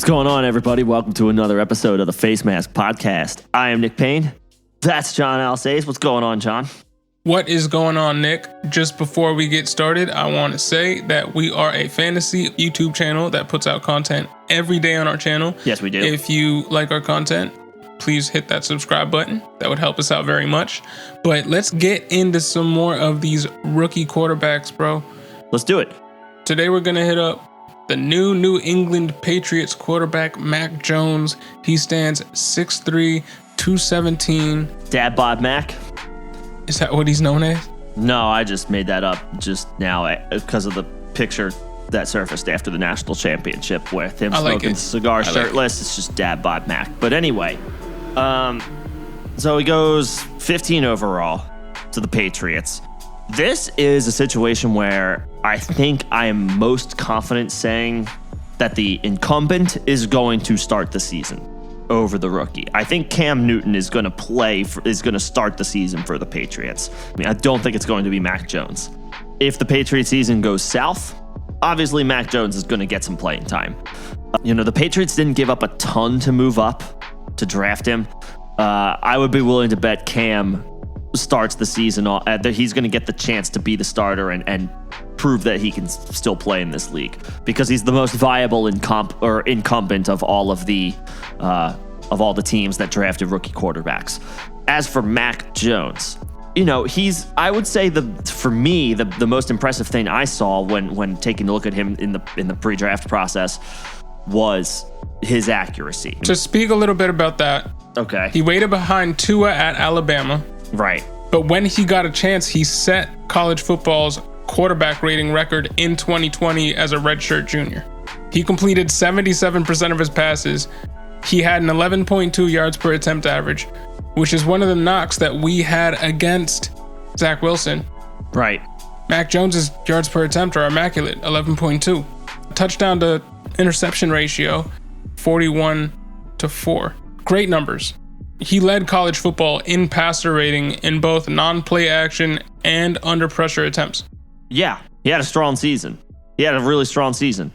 going on, everybody? Welcome to another episode of the Face Mask Podcast. I am Nick Payne. That's John Alsace. What's going on, John? What is going on, Nick? Just before we get started, I want to say that we are a fantasy YouTube channel that puts out content every day on our channel. Yes, we do. If you like our content, please hit that subscribe button. That would help us out very much. But let's get into some more of these rookie quarterbacks, bro. Let's do it. Today we're going to hit up the New England Patriots quarterback, Mac Jones. He stands 6'3", 217. Dad Bod Mac? Is that what he's known as? No, I just made that up just now because of the picture that surfaced after the national championship with him smoking cigar shirtless. It's just Dad Bod Mac. But anyway, so he goes 15 overall to the Patriots. This is a situation where I think I am most confident saying that the incumbent is going to start the season over the rookie. I think Cam Newton is going to start the season for the Patriots. I mean, I don't think it's going to be Mac Jones. If the Patriots season goes south, obviously Mac Jones is going to get some playing time. The Patriots didn't give up a ton to move up to draft him. I would be willing to bet Cam starts the season, that he's going to get the chance to be the starter and prove that he can still play in this league because he's the most viable incumbent of all the teams that drafted rookie quarterbacks. As for Mac Jones, I would say for me the most impressive thing I saw when taking a look at him in the pre-draft process was his accuracy. To speak a little bit about that, okay, he waited behind Tua at Alabama. Right. But when he got a chance, he set college football's quarterback rating record in 2020 as a redshirt junior. He completed 77% of his passes. He had an 11.2 yards per attempt average, which is one of the knocks that we had against Zach Wilson. Right. Mac Jones's yards per attempt are immaculate, 11.2. Touchdown to interception ratio, 41-4. Great numbers. He led college football in passer rating in both non-play action and under pressure attempts. Yeah, he had a strong season. He had a really strong season.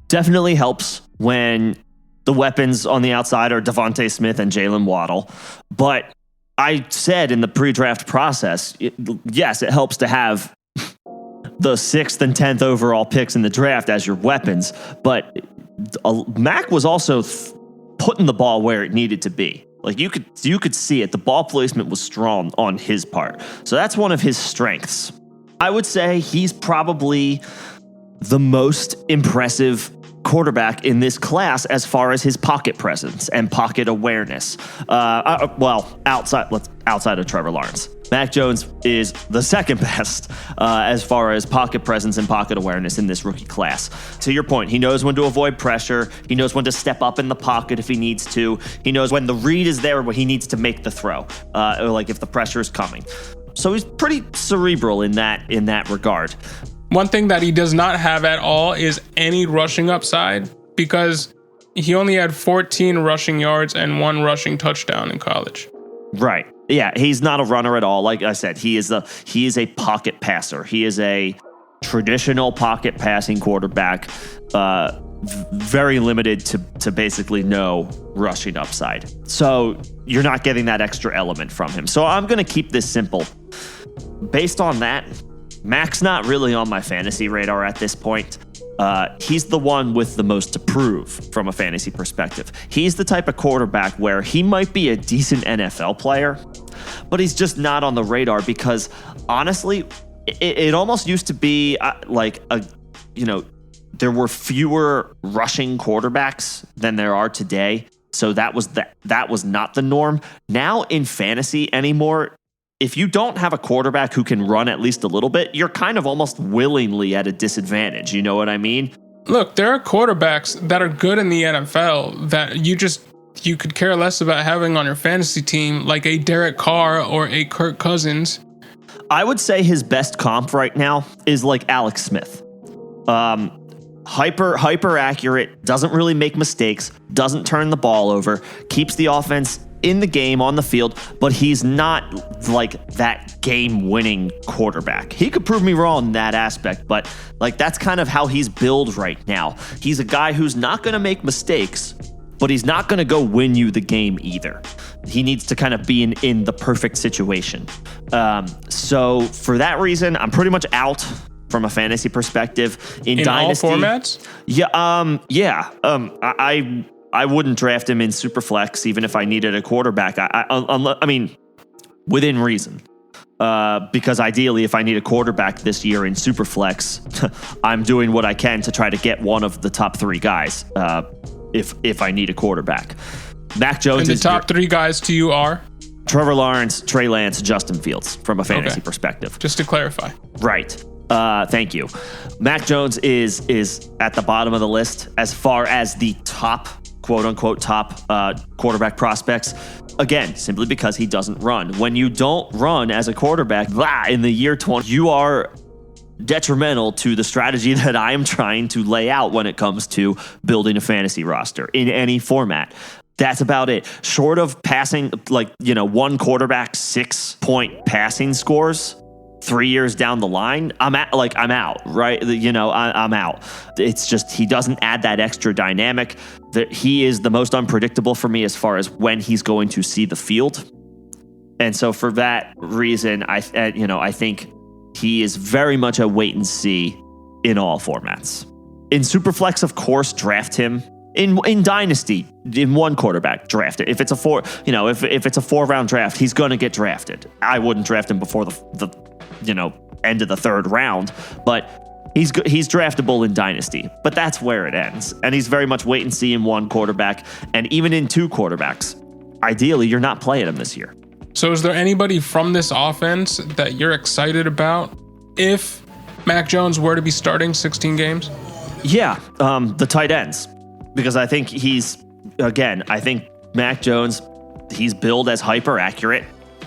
Definitely helps when the weapons on the outside are Devontae Smith and Jalen Waddle. But I said in the pre-draft process, yes, it helps to have the 6th and 10th overall picks in the draft as your weapons. But Mac was also putting the ball where it needed to be. Like you could see it. The ball placement was strong on his part. So that's one of his strengths. I would say he's probably the most impressive quarterback in this class as far as his pocket presence and pocket awareness. Outside of Trevor Lawrence. Mac Jones is the second best as far as pocket presence and pocket awareness in this rookie class. To your point, he knows when to avoid pressure. He knows when to step up in the pocket if he needs to. He knows when the read is there, when he needs to make the throw, like if the pressure is coming. So he's pretty cerebral in that regard. One thing that he does not have at all is any rushing upside because he only had 14 rushing yards and 1 rushing touchdown in college. Right. Yeah, he's not a runner at all. Like I said, he is a pocket passer. He is a traditional pocket passing quarterback, very limited to basically no rushing upside. So you're not getting that extra element from him. So I'm going to keep this simple. Based on that, Mac's not really on my fantasy radar at this point. He's the one with the most to prove from a fantasy perspective. He's the type of quarterback where he might be a decent NFL player, but he's just not on the radar because honestly, it almost used to be there were fewer rushing quarterbacks than there are today. So that was not the norm. Now in fantasy anymore, if you don't have a quarterback who can run at least a little bit, you're kind of almost willingly at a disadvantage. You know what I mean? Look, there are quarterbacks that are good in the NFL that you could care less about having on your fantasy team, like a Derek Carr or a Kirk Cousins. I would say his best comp right now is like Alex Smith. Hyper accurate, doesn't really make mistakes, doesn't turn the ball over, keeps the offense in the game, on the field, but he's not like that game-winning quarterback. He could prove me wrong in that aspect, but like that's kind of how he's billed right now. He's a guy who's not going to make mistakes, but he's not going to go win you the game either. He needs to kind of be in the perfect situation. So for that reason, I'm pretty much out from a fantasy perspective. In Dynasty, all formats? I wouldn't draft him in Superflex even if I needed a quarterback. I mean, within reason. Because ideally, if I need a quarterback this year in Superflex, I'm doing what I can to try to get one of the top 3 guys. If I need a quarterback, Mac Jones. And the top 3 guys to you are Trevor Lawrence, Trey Lance, Justin Fields from a fantasy perspective. Just to clarify, right? Thank you. Mac Jones is at the bottom of the list as far as the top, quote unquote, top quarterback prospects. Again, simply because he doesn't run. When you don't run as a quarterback, in the year 20, you are detrimental to the strategy that I am trying to lay out when it comes to building a fantasy roster in any format. That's about it. Short of passing, one quarterback 6-point passing scores 3 years down the line, I'm out, right? I'm out. It's just, he doesn't add that extra dynamic. That he is the most unpredictable for me as far as when he's going to see the field. And so for that reason, I think he is very much a wait and see in all formats. In Superflex, of course, draft him. In Dynasty, in one quarterback, draft it. If it's a 4-round draft, he's going to get drafted. I wouldn't draft him before the end of the 3rd round, but he's draftable in Dynasty. But that's where it ends. And he's very much wait and see in one quarterback, and even in 2 quarterbacks. Ideally, you're not playing him this year. So is there anybody from this offense that you're excited about if Mac Jones were to be starting 16 games? Yeah, the tight ends. Because I think I think Mac Jones, he's billed as hyper accurate.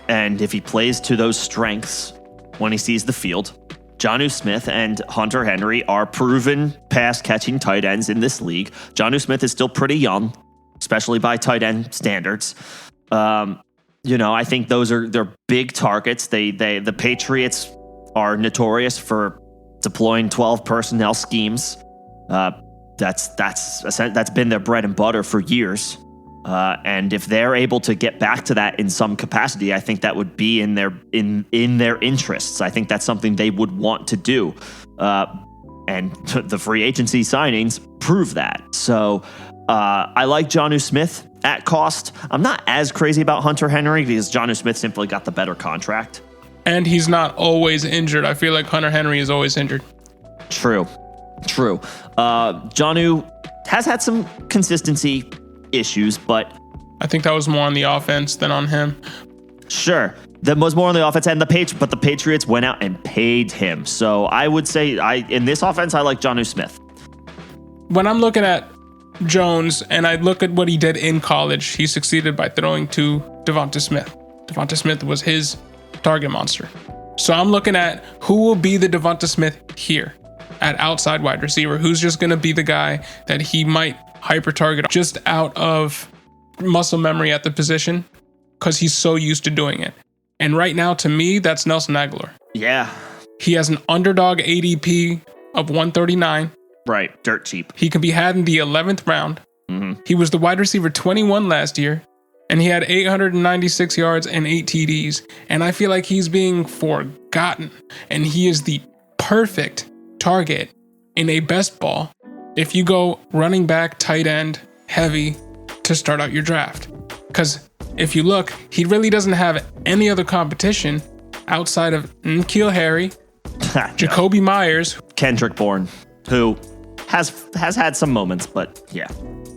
And if he plays to those strengths when he sees the field, Jonnu Smith and Hunter Henry are proven pass catching tight ends in this league. Jonnu Smith is still pretty young, especially by tight end standards. I think they're big targets. The Patriots are notorious for deploying 12 personnel schemes. That's been their bread and butter for years. And if they're able to get back to that in some capacity, I think that would be in their interests. I think that's something they would want to do. And the free agency signings prove that. So I like Jonnu Smith at cost. I'm not as crazy about Hunter Henry because Jonnu Smith simply got the better contract. And he's not always injured. I feel like Hunter Henry is always injured. True. Jonnu has had some consistency issues, but I think that was more on the offense than on him. Sure. That was more on the offense, and the Patriots went out and paid him. So I would say in this offense, I like Jonnu Smith. When I'm looking at Jones and I look at what he did in college, he succeeded by throwing to Devonta Smith. Devonta Smith was his target monster. So I'm looking at who will be the Devonta Smith here at outside wide receiver. Who's just going to be the guy that he might hyper target just out of muscle memory at the position because he's so used to doing it. And right now, to me, that's Nelson Aguilar. Yeah. He has an underdog ADP of 139. Right. Dirt cheap. He can be had in the 11th round. Mm-hmm. He was the wide receiver 21 last year, and he had 896 yards and 8 TDs. And I feel like he's being forgotten. And he is the perfect target in a best ball if you go running back, tight end, heavy to start out your draft. Because if you look, he really doesn't have any other competition outside of N'Keal Harry, Jacoby Myers, Kendrick Bourne, who has had some moments, but yeah.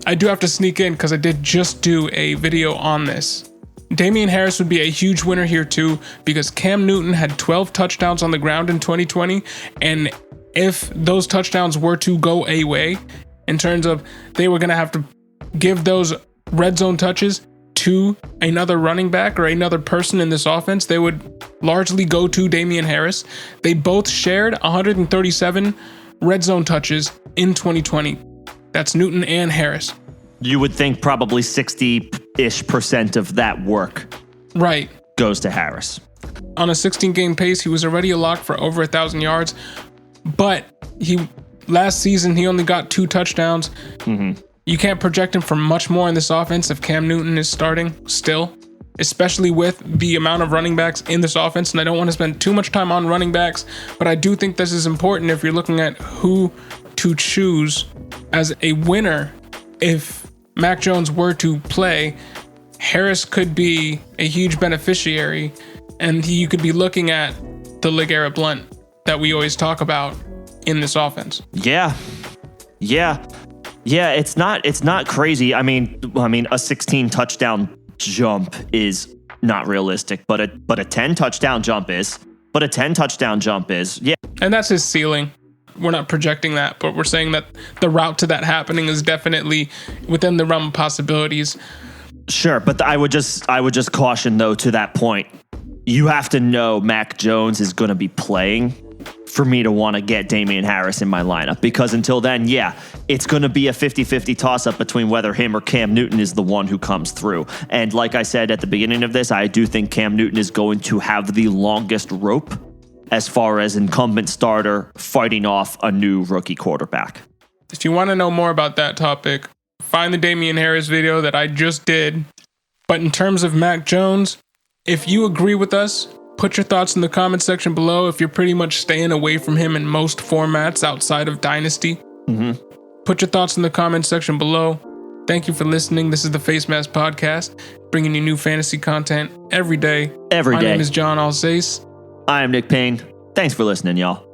I do have to sneak in because I did just do a video on this. Damian Harris would be a huge winner here too because Cam Newton had 12 touchdowns on the ground in 2020, and if those touchdowns were to go away in terms of they were going to have to give those red zone touches to another running back or another person in this offense, they would largely go to Damian Harris. They both shared 137 red zone touches in 2020. That's Newton and Harris. You would think probably 60 50-ish% of that work right goes to Harris. On a 16-game pace, he was already a lock for over 1,000 yards, but last season he only got 2 touchdowns. Mm-hmm. You can't project him for much more in this offense if Cam Newton is starting still, especially with the amount of running backs in this offense. And I don't want to spend too much time on running backs, but I do think this is important if you're looking at who to choose as a winner. If Mac Jones were to play, Harris could be a huge beneficiary, and you could be looking at the LeGarrette Blount that we always talk about in this offense. Yeah, it's not crazy. I mean, a 16 touchdown jump is not realistic, but a 10 touchdown jump is. Yeah. And that's his ceiling. We're not projecting that, but we're saying that the route to that happening is definitely within the realm of possibilities. Sure, but I would just caution though, to that point, you have to know Mac Jones is going to be playing for me to want to get Damian Harris in my lineup, because until then, yeah, it's going to be a 50-50 toss-up between whether him or Cam Newton is the one who comes through. And like I said at the beginning of this, I do think Cam Newton is going to have the longest rope as far as incumbent starter fighting off a new rookie quarterback. If you want to know more about that topic, find the Damian Harris video that I just did. But in terms of Mac Jones, if you agree with us, put your thoughts in the comment section below. If you're pretty much staying away from him in most formats outside of Dynasty, put your thoughts in the comment section below. Thank you for listening. This is the Face Mask Podcast, bringing you new fantasy content every day. My name is John Alsace. I am Nick Payne. Thanks for listening, y'all.